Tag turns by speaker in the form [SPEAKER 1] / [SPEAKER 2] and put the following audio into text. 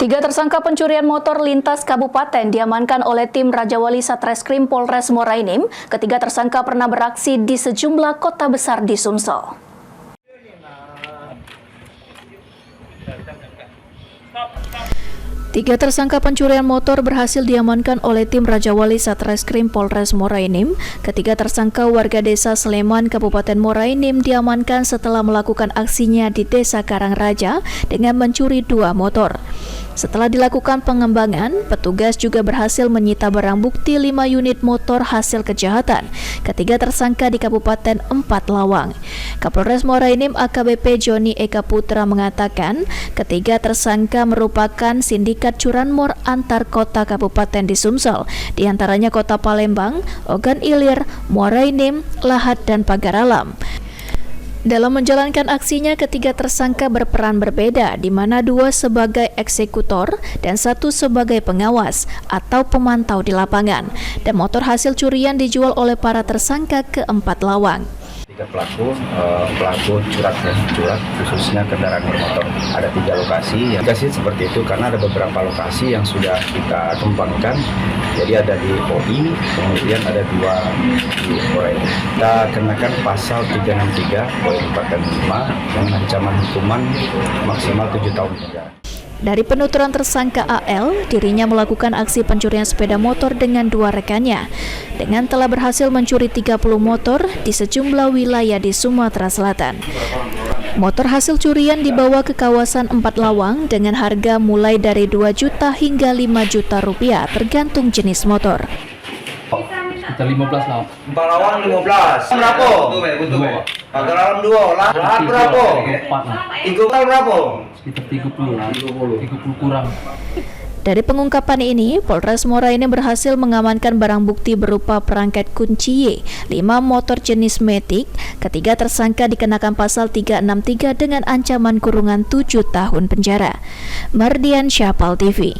[SPEAKER 1] Tiga tersangka pencurian motor lintas kabupaten diamankan oleh tim Rajawali Satreskrim Polres Morainim. Ketiga tersangka pernah beraksi di sejumlah kota besar di Sumsel. Tiga tersangka pencurian motor berhasil diamankan oleh tim Rajawali Satreskrim Polres Morainim. Ketiga tersangka warga desa Sleman, Kabupaten Morainim diamankan setelah melakukan aksinya di Desa Karangraja dengan mencuri 2 motor. Setelah dilakukan pengembangan, petugas juga berhasil menyita barang bukti 5 unit motor hasil kejahatan. Ketiga tersangka di Kabupaten 4 Lawang. Kapolres Morainim AKBP Joni Eka Putra mengatakan, ketiga tersangka merupakan sindikat curanmor antar kota kabupaten di Sumsel, di antaranya Kota Palembang, Ogan Ilir, Morainim, Lahat, dan Pagar Alam. Dalam menjalankan aksinya, ketiga tersangka berperan berbeda, di mana 2 sebagai eksekutor dan 1 sebagai pengawas atau pemantau di lapangan. Dan motor hasil curian dijual oleh para tersangka ke 4 Lawang.
[SPEAKER 2] 3 pelaku curat khususnya kendaraan bermotor. Ada 3 lokasi. Lokasi seperti itu karena ada beberapa lokasi yang sudah kita kembangkan. Jadi ada di OI, kemudian ada 2 di Morainim. Kita kenakan pasal 363 poin 4 dan 5 dengan ancaman hukuman maksimal 7 tahun penjara.
[SPEAKER 1] Dari penuturan tersangka AL, dirinya melakukan aksi pencurian sepeda motor dengan 2 rekannya, dengan telah berhasil mencuri 30 motor di sejumlah wilayah di Sumatera Selatan. Motor hasil curian dibawa ke kawasan 4 Lawang dengan harga mulai dari 2 juta hingga 5 juta rupiah tergantung jenis motor.
[SPEAKER 3] Kita 15 lah.
[SPEAKER 4] 4 Lawang 15. Berapa? Pagar Alam 2. Lahat berapa? 3 berapa?
[SPEAKER 3] Sekitar 30 lah. 30 kurang.
[SPEAKER 1] Dari pengungkapan ini, Polres Morainim berhasil mengamankan barang bukti berupa perangkat kunci Y, 5 motor jenis Matic. Ketiga tersangka dikenakan pasal 363 dengan ancaman kurungan 7 tahun penjara. Mardian Syapal TV.